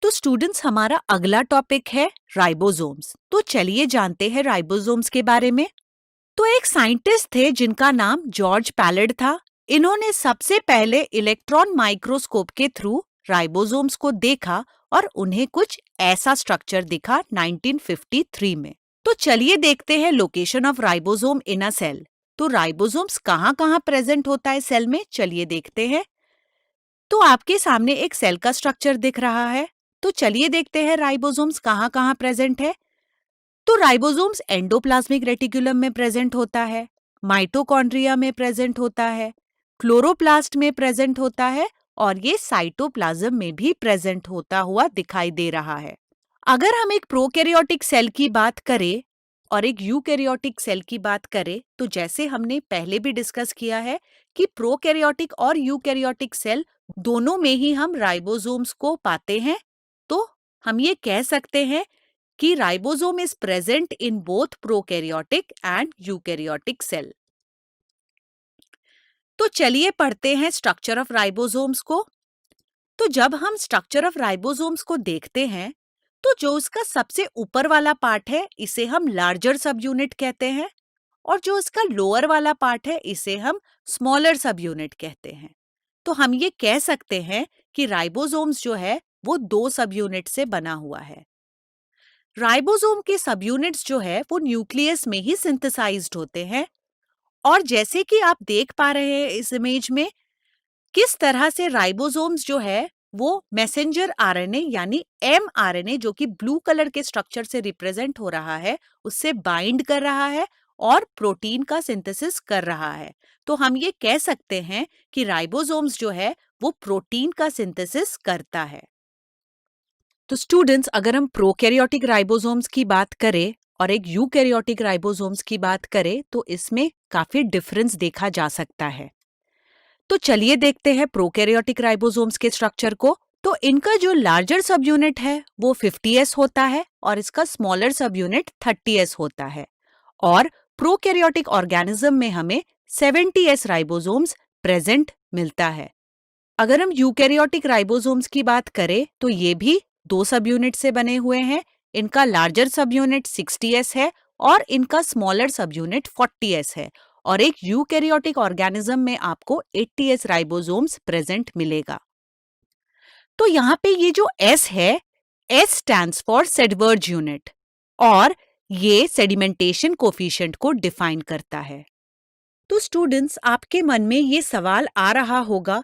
तो स्टूडेंट्स हमारा अगला टॉपिक है राइबोसोम्स। तो चलिए जानते हैं राइबोसोम्स के बारे में। तो एक साइंटिस्ट थे जिनका नाम जॉर्ज पैलेड था। इन्होंने सबसे पहले इलेक्ट्रॉन माइक्रोस्कोप के थ्रू राइबोसोम्स को देखा और उन्हें कुछ ऐसा स्ट्रक्चर दिखा 1953 में। तो चलिए देखते हैं location of ribosome in a cell. तो राइबोसोम्स कहाँ-कहाँ प्रेजेंट होता है सेल में, चलिए देखते हैं। तो आपके सामने एक सेल का स्ट्रक्चर दिख रहा है। तो चलिए देखते हैं राइबोसोम्स कहाँ-कहाँ प्रेजेंट है। तो राइबोसोम्स एंडोप्लाज्मिक रेटिकुलम में प्रेजेंट होता है, माइटोकॉन्ड्रिया में प्रेजेंट होता है, क्लोरोप्लास्ट में प्रेजेंट होता है और ये साइटोप्लाज्म में भी प्रेजेंट होता हुआ दिखाई दे रहा है। अगर हम एक प्रोकैरियोटिक सेल की बात करें और एक यूकैरियोटिक सेल की बात करें, तो जैसे हमने पहले भी डिस्कस किया है कि प्रोकैरियोटिक और यूकैरियोटिक सेल दोनों में ही हम राइबोसोम्स को पाते हैं। तो हम ये कह सकते हैं कि ribosome is present in both prokaryotic and eukaryotic cell. तो चलिए पढ़ते हैं स्ट्रक्चर ऑफ राइबोसोम्स को। तो जब हम स्ट्रक्चर ऑफ राइबोसोम्स को देखते हैं, तो जो उसका सबसे ऊपर वाला पार्ट है इसे हम लार्जर सब यूनिट कहते हैं और जो उसका लोअर वाला पार्ट है इसे हम स्मॉलर सब यूनिट कहते हैं। तो हम ये कह सकते हैं कि राइबोसोम्स जो है वो दो सब यूनिट से बना हुआ है। राइबोसोम के सब यूनिट्स जो है वो न्यूक्लियस में ही सिंथेसाइज्ड होते हैं और जैसे कि आप देख पा रहे हैं इस इमेज में किस तरह से राइबोसोम्स जो है वो मैसेंजर आरएनए यानी एमआरएनए जो कि ब्लू कलर के स्ट्रक्चर से रिप्रेजेंट हो रहा है उससे बाइंड कर रहा है और प्रोटीन का सिंथेसिस कर रहा है। तो हम ये कह सकते हैं कि राइबोसोम्स जो है वो प्रोटीन का सिंथेसिस करता है। तो स्टूडेंट्स अगर हम प्रोकैरियोटिक राइबोसोम्स की बात करें और एक यूकैरियोटिक राइबोसोम्स की बात करें तो इसमें काफी डिफरेंस देखा जा सकता है। तो चलिए देखते हैं प्रोकैरियोटिक राइबोसोम्स के स्ट्रक्चर को। तो इनका जो लार्जर सब यूनिट है वो 50s होता है और इसका स्मॉलर सब यूनिट 30s होता है और प्रोकैरियोटिक ऑर्गेनिज्म में हमें 70s राइबोसोम्स प्रेजेंट मिलता है। अगर हम यूकैरियोटिक राइबोसोम्स की बात करें तो ये भी दो सब यूनिट से बने हुए हैं। इनका लार्जर सब यूनिट 60s है और इनका स्मॉलर सब यूनिट 40s है और एक यूकैरियोटिक ऑर्गेनिज्म में आपको 80s राइबोसोम्स प्रेजेंट मिलेगा। तो यहाँ पे ये जो S है, S स्टैंड्स फॉर सेडवर्ज यूनिट और ये सेडिमेंटेशन कोफिशिएंट को डिफाइन करता है। तो स्टूडेंट्स आपके मन में ये सवाल आ रहा होगा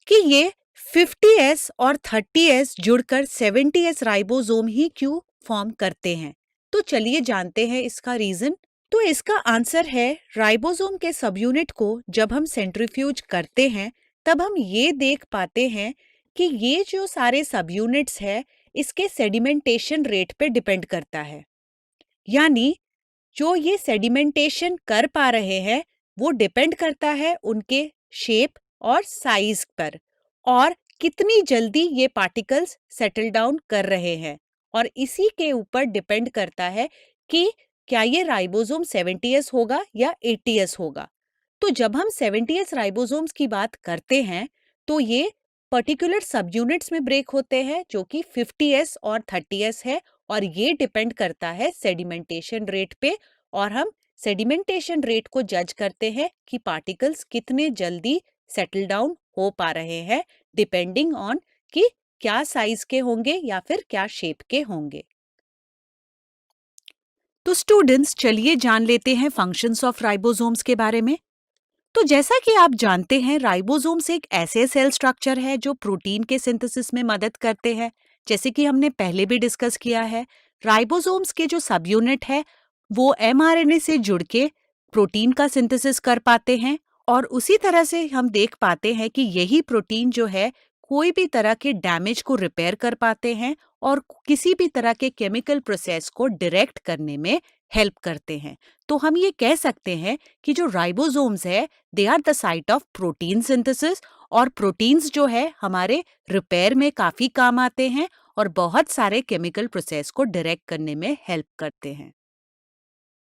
कि ये 50s और 30s जुड़कर 70s राइबोसोम ही क्यों फॉर्म करते हैं। तो चलिए जानते हैं इसका रीजन। तो इसका आंसर है राइबोसोम के सब यूनिट को जब हम सेंट्रीफ्यूज करते हैं तब हम ये देख पाते हैं कि ये जो सारे सब यूनिट्स है इसके सेडिमेंटेशन रेट पे डिपेंड करता है। यानी जो ये सेडिमेंटेशन कर पा रहे हैं वो डिपेंड करता है उनके शेप और साइज पर और कितनी जल्दी ये पार्टिकल्स सेटल डाउन कर रहे हैं और इसी के ऊपर डिपेंड करता है कि क्या ये राइबोसोम 70s होगा या 80s होगा। तो जब हम 70s राइबोसोम्स की बात करते हैं तो ये पर्टिकुलर सब यूनिट्स में ब्रेक होते हैं जो कि 50s और 30s है और ये डिपेंड करता है सेडिमेंटेशन रेट पे और हम सेडिमेंटेशन रेट को जज करते हैं कि पार्टिकल्स कितने जल्दी सेटल डाउन हो पा रहे हैं डिपेंडिंग ऑन कि क्या साइज के होंगे या फिर क्या शेप के होंगे। तो स्टूडेंट्स चलिए जान लेते हैं फंक्शंस ऑफ राइबोसोम्स के बारे में। तो जैसा कि आप जानते हैं राइबोसोम्स एक ऐसे सेल स्ट्रक्चर है जो प्रोटीन के सिंथेसिस में मदद करते हैं। जैसे कि हमने पहले भी डिस्कस किया है, राइबोसोम्स के जो सब यूनिट है वो एमआरएनए से जुड़ के प्रोटीन का सिंथेसिस कर पाते हैं और उसी तरह से हम देख पाते हैं कि यही प्रोटीन जो है कोई भी तरह के डैमेज को रिपेयर कर पाते हैं और किसी भी तरह के केमिकल प्रोसेस को डायरेक्ट करने में हेल्प करते हैं। तो हम ये कह सकते हैं कि जो राइबोसोम्स है they are the site of protein synthesis और प्रोटीन्स जो है हमारे रिपेयर में काफी काम आते हैं और बहुत सारे केमिकल प्रोसेस को डायरेक्ट करने में हेल्प करते हैं।